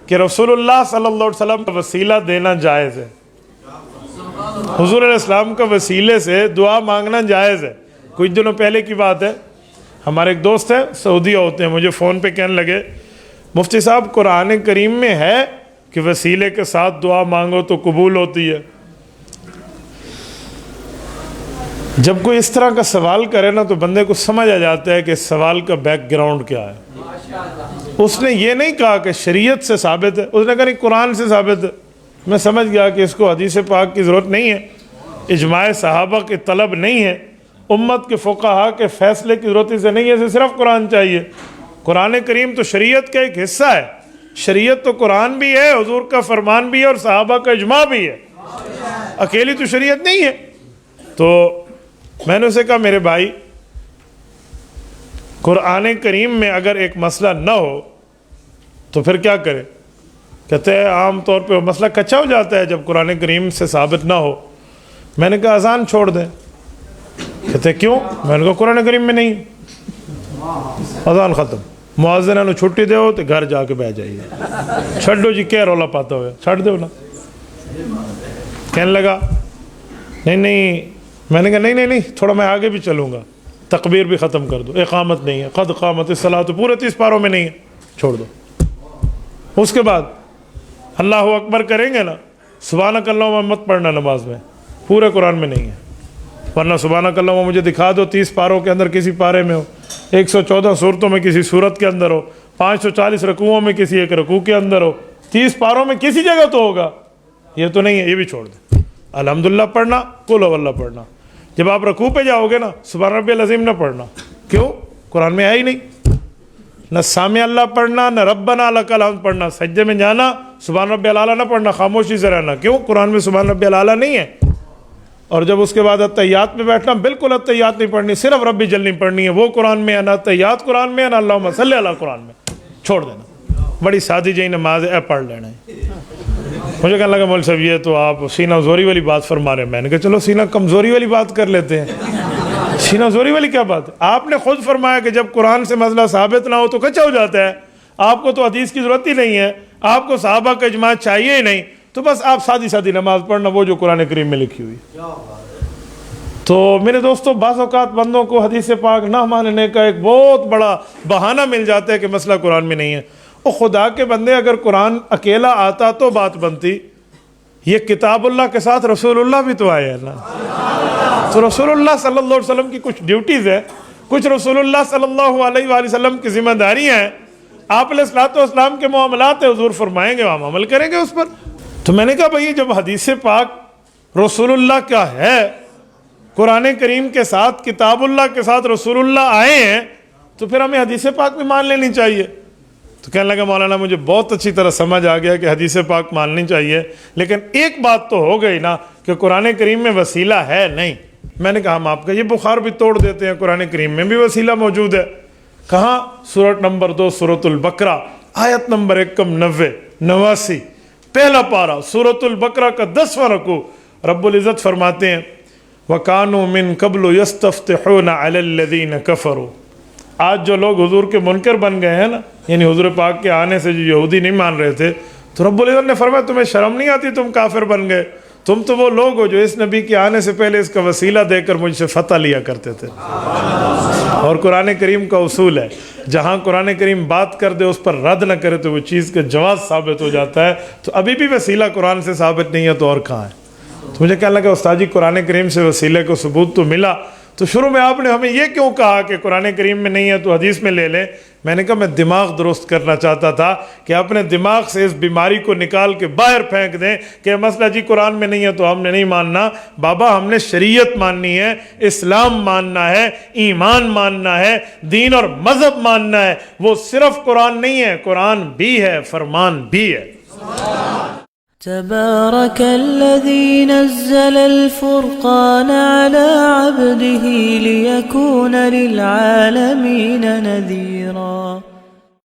کہ رسول اللہ صلی اللہ علیہ وسلم کا وسیلہ دینا جائز ہے، حضور علیہ السلام کا وسیلے سے دعا مانگنا جائز ہے۔ کچھ دنوں پہلے کی بات ہے، ہمارے ایک دوست ہیں سعودیہ ہوتے ہیں، مجھے فون پہ کہنے لگے مفتی صاحب قرآن کریم میں ہے کہ وسیلے کے ساتھ دعا مانگو تو قبول ہوتی ہے۔ جب کوئی اس طرح کا سوال کرے نا تو بندے کو سمجھ آ جاتا ہے کہ اس سوال کا بیک گراؤنڈ کیا ہے۔ اس نے یہ نہیں کہا کہ شریعت سے ثابت ہے، اس نے کہا نہیں قرآن سے ثابت ہے۔ میں سمجھ گیا کہ اس کو حدیث پاک کی ضرورت نہیں ہے، اجماع صحابہ کی طلب نہیں ہے، امت کے فقہا کے فیصلے کی ضرورت سے نہیں ہے، اسے صرف قرآن چاہیے۔ قرآن کریم تو شریعت کا ایک حصہ ہے، شریعت تو قرآن بھی ہے، حضور کا فرمان بھی ہے، اور صحابہ کا اجماع بھی ہے، اکیلی تو شریعت نہیں ہے۔ تو میں نے اسے کہا میرے بھائی قرآن کریم میں اگر ایک مسئلہ نہ ہو تو پھر کیا کرے؟ کہتے ہیں عام طور پہ وہ مسئلہ کچا ہو جاتا ہے جب قرآن کریم سے ثابت نہ ہو۔ میں نے کہا اذان چھوڑ دیں۔ کہتے ہیں کیوں؟ میں نے کہا قرآن کریم میں نہیں، اذان ختم، مؤذن نے چھٹی دے ہو تو گھر جا کے بیٹھ جائیے، چھڈو جی کیا رولا پاتا ہوئے، چھڈ دو نا۔ کہنے لگا نہیں، میں نے کہا نہیں تھوڑا میں آگے بھی چلوں گا، تکبیر بھی ختم کر دو، اقامت نہیں ہے، قد قامت الصلاۃ تو پورے 30 پاروں میں نہیں ہے، چھوڑ دو۔ اس کے بعد اللہ اکبر کریں گے نا، سبحانک اللہم مت پڑھنا نماز میں، پورے قرآن میں نہیں ہے، ورنہ سبحانک اللہم مجھے دکھا دو 30 پاروں کے اندر کسی پارے میں ہو، 114 صورتوں میں کسی صورت کے اندر ہو، 540 رکوعوں میں کسی ایک رکوع کے اندر ہو، 30 پاروں میں کسی جگہ تو ہوگا، یہ تو نہیں ہے، یہ بھی چھوڑ دیں۔ الحمدللہ پڑھنا، قل هو اللہ پڑھنا، جب آپ رکوع پہ جاؤ گے نا سبحان ربی العظیم نہ پڑھنا، کیوں؟ قرآن میں ہے ہی نہیں۔ نہ سامع اللہ پڑھنا، نہ ربنا لک الحمد پڑھنا، سجدے میں جانا سبحان ربی الاعلیٰ نہ پڑھنا، خاموشی سے رہنا، کیوں؟ قرآن میں سبحان ربی الاعلیٰ نہیں ہے۔ اور جب اس کے بعد اتحیات میں بیٹھنا، بالکل اتحیات نہیں پڑھنی، صرف ربی جل نہیں پڑھنی ہے، وہ قرآن میں ہے نہ اتحیات قرآن میں ہے نہ اللہم صلی علی قرآن میں، چھوڑ دینا۔ بڑی سادی جہی نماز ہے، پڑھ لینا ہے۔ مجھے کہنے لگا مول صاحب یہ تو آپ سینہ زوری والی بات فرما رہے ہیں۔ میں نے کہا چلو سینہ کمزوری والی بات کر لیتے ہیں۔ سینہ زوری والی کیا بات ہے؟ آپ نے خود فرمایا کہ جب قرآن سے مسئلہ ثابت نہ ہو تو کچا ہو جاتا ہے، آپ کو تو حدیث کی ضرورت ہی نہیں ہے، آپ کو صحابہ کا اجماع چاہیے ہی نہیں، تو بس آپ سادی نماز پڑھنا وہ جو قرآن کریم میں لکھی ہوئی۔ تو میرے دوستو بعض اوقات بندوں کو حدیث پاک نہ ماننے کا ایک بہت بڑا بہانہ مل جاتا ہے کہ مسئلہ قرآن میں نہیں ہے۔ او خدا کے بندے، اگر قرآن اکیلا آتا تو بات بنتی، یہ کتاب اللہ کے ساتھ رسول اللہ بھی تو آئے ہیں نا، تو رسول اللہ صلی اللہ علیہ وسلم کی کچھ ڈیوٹیز ہیں، کچھ رسول اللہ صلی اللہ علیہ وآلہ وسلم کی ذمہ داریاں ہیں، آپ علیہ الصلوۃ والسلام کے معاملات ہیں، حضور فرمائیں گے ہم عمل کریں گے اس پر۔ تو میں نے کہا بھئی جب حدیث پاک رسول اللہ کا ہے، قرآن کریم کے ساتھ کتاب اللہ کے ساتھ رسول اللہ آئے ہیں، تو پھر ہمیں حدیث پاک بھی مان لینی چاہیے۔ تو کہنے لگا مولانا مجھے بہت اچھی طرح سمجھ آ گیا کہ حدیث پاک ماننی چاہیے، لیکن ایک بات تو ہو گئی نا کہ قرآن کریم میں وسیلہ ہے نہیں۔ میں نے کہا ہم آپ کا یہ بخار بھی توڑ دیتے ہیں، قرآن کریم میں بھی وسیلہ موجود ہے۔ کہاں؟ سورۃ نمبر 2 سورۃ البقرہ، آیت نمبر 89 پہلا پارہ سورۃ البقرہ کا 10واں رکوع، رب العزت فرماتے ہیں وَكَانُوا مِن قَبْلُ يَسْتَفْتِحُونَ عَلَى الَّذِينَ كَفَرُوا۔ آج جو لوگ حضور کے منکر بن گئے ہیں نا، یعنی حضور پاک کے آنے سے جو یہودی نہیں مان رہے تھے، تو رب العزت نے فرمایا تمہیں شرم نہیں آتی تم کافر بن گئے؟ تم تو وہ لوگ ہو جو اس نبی کے آنے سے پہلے اس کا وسیلہ دے کر مجھ سے فتح لیا کرتے تھے۔ اور قرآن کریم کا اصول ہے جہاں قرآن کریم بات کر دے اس پر رد نہ کرے تو وہ چیز کا جواز ثابت ہو جاتا ہے۔ تو ابھی بھی وسیلہ قرآن سے ثابت نہیں ہے تو اور کہاں ہے؟ تو مجھے کہنے لگا استاد جی قرآن کریم سے وسیلے کو ثبوت تو ملا، تو شروع میں آپ نے ہمیں یہ کیوں کہا کہ قرآن کریم میں نہیں ہے تو حدیث میں لے لیں؟ میں نے کہا میں دماغ درست کرنا چاہتا تھا کہ اپنے دماغ سے اس بیماری کو نکال کے باہر پھینک دیں کہ مسئلہ جی قرآن میں نہیں ہے تو ہم نے نہیں ماننا۔ بابا ہم نے شریعت ماننی ہے، اسلام ماننا ہے، ایمان ماننا ہے، دین اور مذہب ماننا ہے، وہ صرف قرآن نہیں ہے، قرآن بھی ہے، فرمان بھی ہے۔ تبارك الذي نزل الفرقان على عبده ليكون للعالمين نذيرا